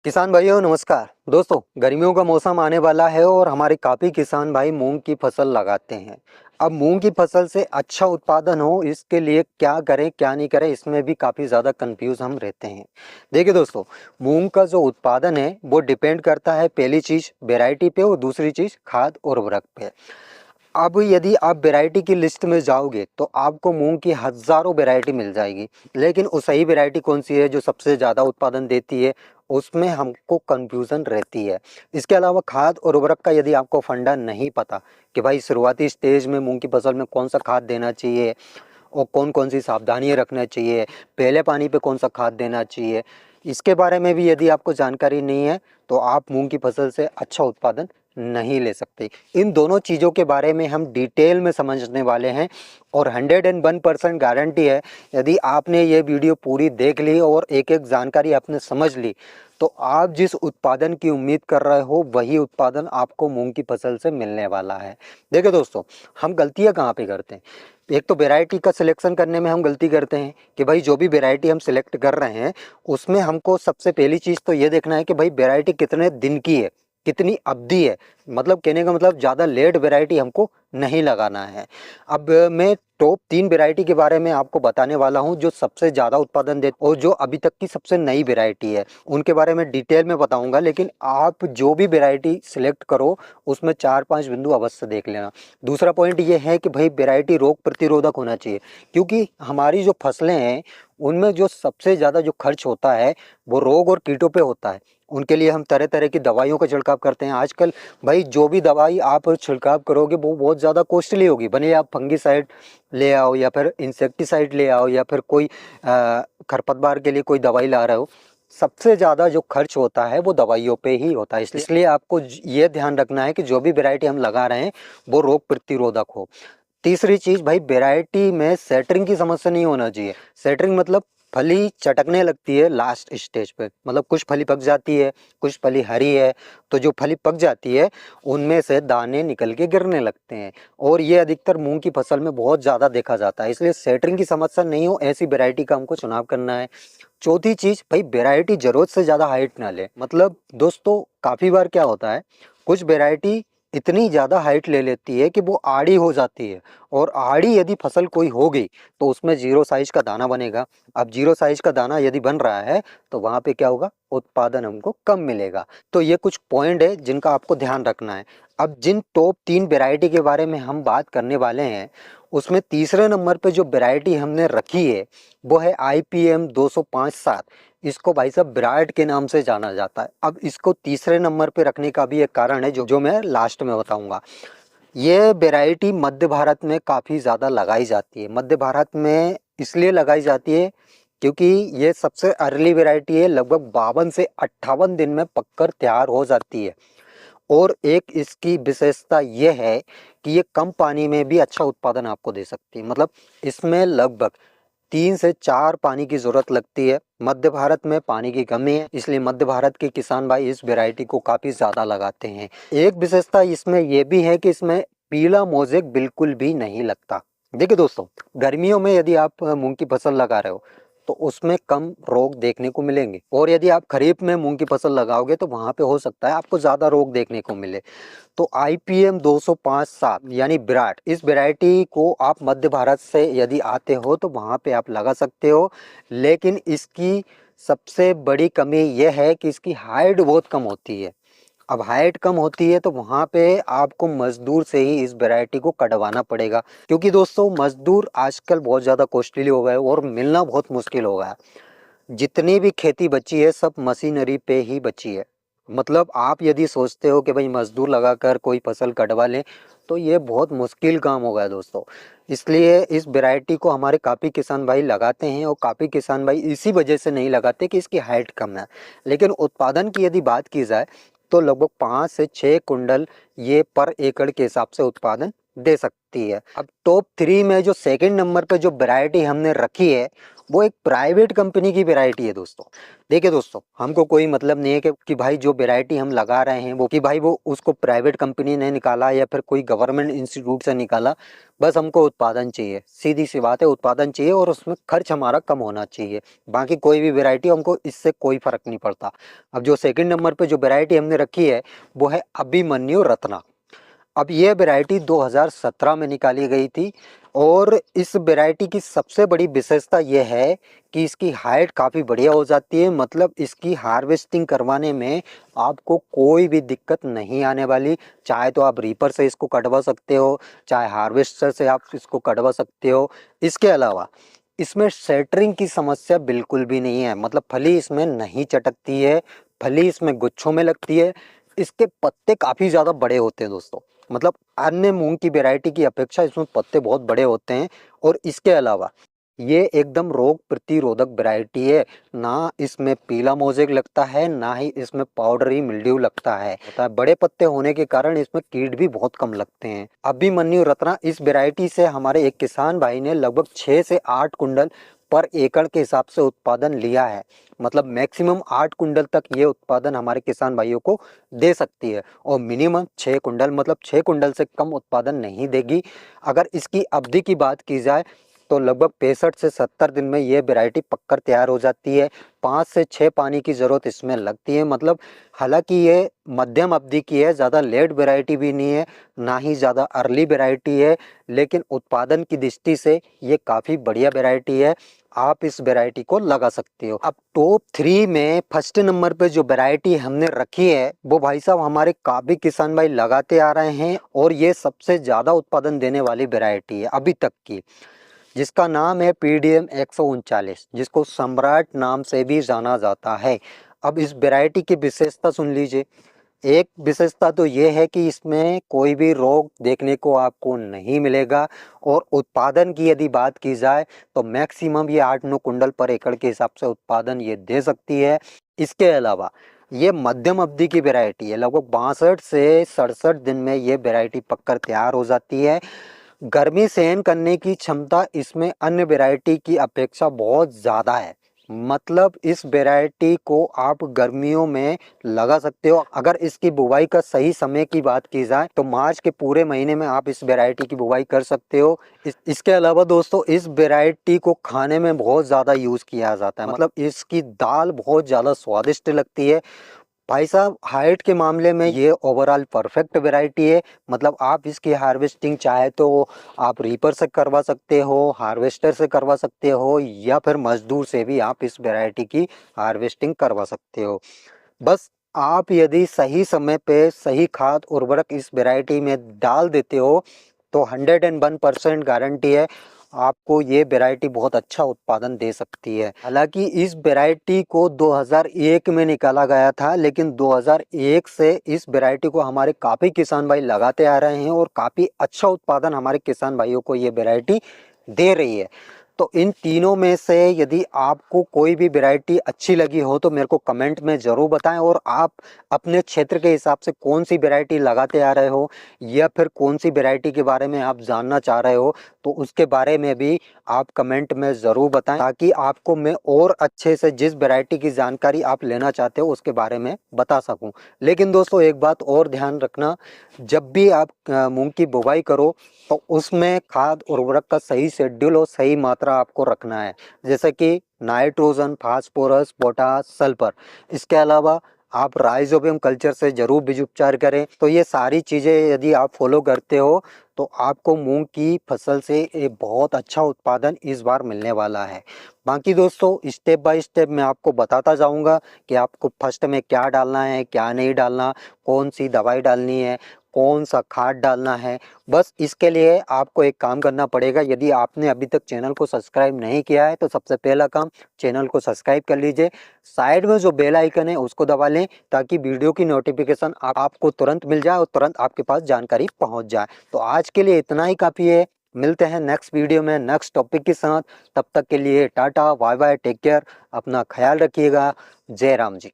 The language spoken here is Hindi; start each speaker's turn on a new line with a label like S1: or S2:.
S1: किसान भाइयों नमस्कार। दोस्तों, गर्मियों का मौसम आने वाला है और हमारे काफ़ी किसान भाई मूंग की फसल लगाते हैं। अब मूंग की फसल से अच्छा उत्पादन हो इसके लिए क्या करें क्या नहीं करें, इसमें भी काफ़ी ज़्यादा कंफ्यूज हम रहते हैं। देखिए दोस्तों, मूंग का जो उत्पादन है वो डिपेंड करता है पहली चीज़ वैरायटी पे और दूसरी चीज़ खाद और उर्वरक पे। अब यदि आप वैरायटी की लिस्ट में जाओगे तो आपको मूंग की हज़ारों वैरायटी मिल जाएगी, लेकिन वो सही वैरायटी कौन सी है जो सबसे ज़्यादा उत्पादन देती है, उसमें हमको कंफ्यूजन रहती है। इसके अलावा खाद और उर्वरक का यदि आपको फंडा नहीं पता कि भाई शुरुआती स्टेज में मूंग की फसल में कौन सा खाद देना चाहिए और कौन कौन सी सावधानियां रखना चाहिए, पहले पानी पे कौन सा खाद देना चाहिए, इसके बारे में भी यदि आपको जानकारी नहीं है तो आप मूंग की फसल से अच्छा उत्पादन नहीं ले सकते। इन दोनों चीज़ों के बारे में हम डिटेल में समझने वाले हैं और 101% गारंटी है, यदि आपने ये वीडियो पूरी देख ली और एक एक जानकारी आपने समझ ली तो आप जिस उत्पादन की उम्मीद कर रहे हो वही उत्पादन आपको मूंग की फसल से मिलने वाला है। देखिए दोस्तों, हम गलतियां कहाँ पे करते हैं। एक तो वैरायटी का सिलेक्शन करने में हम गलती करते हैं कि भाई जो भी वैरायटी हम सिलेक्ट कर रहे हैं उसमें हमको सबसे पहली चीज़ तो ये देखना है कि भाई वैरायटी कितने दिन की है, कितनी अवधि है। मतलब कहने का मतलब ज़्यादा लेट वैरायटी हमको नहीं लगाना है। अब मैं टॉप 3 वैरायटी के बारे में आपको बताने वाला हूं जो सबसे ज़्यादा उत्पादन दे और जो अभी तक की सबसे नई वैरायटी है, उनके बारे में डिटेल में बताऊंगा। लेकिन आप जो भी वैरायटी सिलेक्ट करो उसमें 4-5 बिंदु अवश्य देख लेना। दूसरा पॉइंट ये है कि भाई वैरायटी रोग प्रतिरोधक होना चाहिए, क्योंकि हमारी जो फसलें हैं उनमें जो सबसे ज़्यादा जो खर्च होता है वो रोग और कीटों पे होता है। उनके लिए हम तरह तरह की दवाइयों का छिड़काव करते हैं। आजकल भाई जो भी दवाई आप छिड़काव करोगे वो बहुत ज़्यादा कॉस्टली होगी, भले आप फंगीसाइड ले आओ या फिर इंसेक्टिसाइड ले आओ या फिर कोई खरपतवार के लिए कोई दवाई ला रहे हो, सबसे ज़्यादा जो खर्च होता है वो दवाइयों पे ही होता है। इसलिए आपको ये ध्यान रखना है कि जो भी वैरायटी हम लगा रहे हैं वो रोग प्रतिरोधक हो। तीसरी चीज़ भाई, वैरायटी में सेटरिंग की समस्या नहीं होना चाहिए। सेटरिंग मतलब फली चटकने लगती है लास्ट स्टेज पे, मतलब कुछ फली पक जाती है, कुछ फली हरी है, तो जो फली पक जाती है उनमें से दाने निकल के गिरने लगते हैं और ये अधिकतर मूंग की फसल में बहुत ज़्यादा देखा जाता है। इसलिए सेटरिंग की समस्या नहीं हो ऐसी वैरायटी का हमको चुनाव करना है। चौथी चीज़ भाई, वैरायटी जरूरत से ज़्यादा हाइट ना ले। मतलब दोस्तों, काफ़ी बार क्या होता है, कुछ वैरायटी इतनी ज़्यादा हाइट ले लेती है कि वो आड़ी हो जाती है और आड़ी यदि फसल कोई हो गई तो उसमें जीरो साइज का दाना बनेगा। अब जीरो साइज का दाना यदि बन रहा है तो वहाँ पे क्या होगा, उत्पादन हमको कम मिलेगा। तो ये कुछ पॉइंट है जिनका आपको ध्यान रखना है। अब जिन टॉप 3 वैरायटी के बारे में हम बात करने वाले हैं उसमें तीसरे नंबर पे जो वैरायटी हमने रखी है वो है IPM 205-7। इसको भाई साहब विराट के नाम से जाना जाता है। अब इसको तीसरे नंबर पे रखने का भी एक कारण है जो मैं लास्ट में बताऊंगा। ये वैरायटी मध्य भारत में काफ़ी ज़्यादा लगाई जाती है। मध्य भारत में इसलिए लगाई जाती है क्योंकि ये सबसे अर्ली वैरायटी है, लगभग 52 से 58 दिन में पककर तैयार हो जाती है। और एक इसकी विशेषता ये है कि ये कम पानी में भी अच्छा उत्पादन आपको दे सकती है। मतलब इसमें लगभग 3 से 4 पानी की जरूरत लगती है। मध्य भारत में पानी की कमी है, इसलिए मध्य भारत के किसान भाई इस वैरायटी को काफ़ी ज़्यादा लगाते हैं। एक विशेषता इसमें यह भी है कि इसमें पीला मोजेक बिल्कुल भी नहीं लगता। देखिए दोस्तों, गर्मियों में यदि आप मूंग की फसल लगा रहे हो तो उसमें कम रोग देखने को मिलेंगे, और यदि आप खरीफ में मूंग की फसल लगाओगे तो वहाँ पे हो सकता है आपको ज़्यादा रोग देखने को मिले। तो IPM 205-7 यानी विराट, इस वैरायटी को आप मध्य भारत से यदि आते हो तो वहाँ पे आप लगा सकते हो। लेकिन इसकी सबसे बड़ी कमी यह है कि इसकी हाइट बहुत कम होती है। अब हाइट कम होती है तो वहाँ पे आपको मजदूर से ही इस वैरायटी को कटवाना पड़ेगा, क्योंकि दोस्तों मजदूर आजकल बहुत ज़्यादा कॉस्टली हो गए और मिलना बहुत मुश्किल हो गया। जितनी भी खेती बची है सब मशीनरी पे ही बची है। मतलब आप यदि सोचते हो कि भाई मजदूर लगाकर कोई फसल कटवा लें तो ये बहुत मुश्किल काम होगा दोस्तों। इसलिए इस वैरायटी को हमारे काफ़ी किसान भाई लगाते हैं और काफ़ी किसान भाई इसी वजह से नहीं लगाते कि इसकी हाइट कम है। लेकिन उत्पादन की यदि बात की जाए तो लगभग 5 से 6 कुंटल ये पर एकड़ के हिसाब से उत्पादन दे सकती है। अब टॉप 3 में जो सेकंड नंबर पे जो वैरायटी हमने रखी है वो एक प्राइवेट कंपनी की वैरायटी है दोस्तों। देखिए दोस्तों, हमको कोई मतलब नहीं है कि भाई जो वैरायटी हम लगा रहे हैं वो कि भाई वो उसको प्राइवेट कंपनी ने निकाला या फिर कोई गवर्नमेंट इंस्टीट्यूट से निकाला। बस हमको उत्पादन चाहिए, सीधी सी बात है, उत्पादन चाहिए और उसमें खर्च हमारा कम होना चाहिए। बाकी कोई भी वैरायटी हमको इससे कोई फर्क नहीं पड़ता। अब जो सेकंड नंबर पे जो वैरायटी हमने रखी है वो है अभिमन्यु रत्ना। अब ये वैरायटी 2017 में निकाली गई थी और इस वैरायटी की सबसे बड़ी विशेषता ये है कि इसकी हाइट काफ़ी बढ़िया हो जाती है। मतलब इसकी हार्वेस्टिंग करवाने में आपको कोई भी दिक्कत नहीं आने वाली। चाहे तो आप रीपर से इसको कटवा सकते हो, चाहे हार्वेस्टर से आप इसको कटवा सकते हो। इसके अलावा इसमें सेटरिंग की समस्या बिल्कुल भी नहीं है। मतलब फली इसमें नहीं चटकती है, फली इसमें गुच्छों में लगती है। इसके पत्ते काफ़ी ज़्यादा बड़े होते हैं दोस्तों। मतलब अन्य मूंग की वैरायटी की अपेक्षा इसमें पत्ते बहुत बड़े होते हैं। और इसके अलावा ये एकदम रोग प्रतिरोधक वैरायटी है। ना इसमें पीला मोजेक लगता है, ना ही इसमें पाउडरी मिल्ड्यू लगता है। बड़े पत्ते होने के कारण इसमें कीट भी बहुत कम लगते हैं। अभिमन्यु रत्ना इस वैरायटी से हमारे एक किसान भाई ने लगभग 6 से 8 कुंडल पर एकड़ के हिसाब से उत्पादन लिया है। मतलब मैक्सिमम 8 कुंडल तक ये उत्पादन हमारे किसान भाइयों को दे सकती है और मिनिमम 6 कुंडल, मतलब 6 कुंडल से कम उत्पादन नहीं देगी। अगर इसकी अवधि की बात की जाए तो लगभग 65 से 70 दिन में ये वैरायटी पककर तैयार हो जाती है। 5 से 6 पानी की ज़रूरत इसमें लगती है। मतलब हालांकि ये मध्यम अवधि की है, ज़्यादा लेट वैरायटी भी नहीं है, ना ही ज़्यादा अर्ली वैरायटी है, लेकिन उत्पादन की दृष्टि से ये काफ़ी बढ़िया वैरायटी है। आप इस वैरायटी को लगा सकते हो। अब टॉप 3 में फर्स्ट नंबर पे जो वैरायटी हमने रखी है वो भाई साहब हमारे काफ़ी किसान भाई लगाते आ रहे हैं और ये सबसे ज़्यादा उत्पादन देने वाली वैरायटी है अभी तक की, जिसका नाम है PDM 139, जिसको सम्राट नाम से भी जाना जाता है। अब इस वैरायटी की विशेषता सुन लीजिए। एक विशेषता तो ये है कि इसमें कोई भी रोग देखने को आपको नहीं मिलेगा और उत्पादन की यदि बात की जाए तो मैक्सिमम ये 8-9 कुंडल पर एकड़ के हिसाब से उत्पादन ये दे सकती है। इसके अलावा ये मध्यम अवधि की वैरायटी है। लगभग 62 से 67 दिन में ये वैरायटी पककर तैयार हो जाती है। गर्मी सहन करने की क्षमता इसमें अन्य वैरायटी की अपेक्षा बहुत ज़्यादा है। मतलब इस वैरायटी को आप गर्मियों में लगा सकते हो। अगर इसकी बुवाई का सही समय की बात की जाए तो मार्च के पूरे महीने में आप इस वैरायटी की बुवाई कर सकते हो। इसके अलावा दोस्तों इस वैरायटी को खाने में बहुत ज़्यादा यूज़ किया जाता है। मतलब इसकी दाल बहुत ज़्यादा स्वादिष्ट लगती है। भाई साहब हाइट के मामले में ये ओवरऑल परफेक्ट वैरायटी है। मतलब आप इसकी हार्वेस्टिंग चाहे तो आप रीपर से करवा सकते हो, हार्वेस्टर से करवा सकते हो या फिर मजदूर से भी आप इस वैरायटी की हार्वेस्टिंग करवा सकते हो। बस आप यदि सही समय पे सही खाद उर्वरक इस वैरायटी में डाल देते हो तो 101% गारंटी है आपको ये वैरायटी बहुत अच्छा उत्पादन दे सकती है। हालांकि इस वैरायटी को 2001 में निकाला गया था, लेकिन 2001 से इस वैरायटी को हमारे काफ़ी किसान भाई लगाते आ रहे हैं और काफ़ी अच्छा उत्पादन हमारे किसान भाइयों को ये वैरायटी दे रही है। तो इन तीनों में से यदि आपको कोई भी वैरायटी अच्छी लगी हो तो मेरे को कमेंट में ज़रूर बताएं। और आप अपने क्षेत्र के हिसाब से कौन सी वैरायटी लगाते आ रहे हो या फिर कौन सी वैरायटी के बारे में आप जानना चाह रहे हो तो उसके बारे में भी आप कमेंट में ज़रूर बताएं, ताकि आपको मैं और अच्छे से जिस वैरायटी की जानकारी आप लेना चाहते हो उसके बारे में बता सकूं। लेकिन दोस्तों एक बात और ध्यान रखना, जब भी आप मूंग की बुवाई करो तो उसमें खाद उर्वरक का सही शेड्यूल और सही मात्रा आपको रखना है, जैसे कि नाइट्रोजन, फास्फोरस, पोटास, सल्फर। इसके अलावा आप राइजोबियम कल्चर से जरूर बीज उपचार करें। तो ये सारी चीज़ें यदि आप फॉलो करते हो तो आपको मूंग की फसल से एक बहुत अच्छा उत्पादन इस बार मिलने वाला है। बाकी दोस्तों स्टेप बाय स्टेप मैं आपको बताता जाऊंगा कि आपको फर्स्ट में क्या डालना है, क्या नहीं डालना, कौन सी दवाई डालनी है, कौन सा खाद डालना है। बस इसके लिए आपको एक काम करना पड़ेगा। यदि आपने अभी तक चैनल को सब्सक्राइब नहीं किया है तो सबसे पहला काम चैनल को सब्सक्राइब कर लीजिए। साइड में जो बेल आइकन है उसको दबा लें ताकि वीडियो की नोटिफिकेशन आपको तुरंत मिल जाए और तुरंत आपके पास जानकारी पहुंच जाए। तो आज के लिए इतना ही काफ़ी है। मिलते हैं नेक्स्ट वीडियो में नेक्स्ट टॉपिक के साथ। तब तक के लिए tata bye bye, take care, अपना ख्याल रखिएगा। जय राम जी।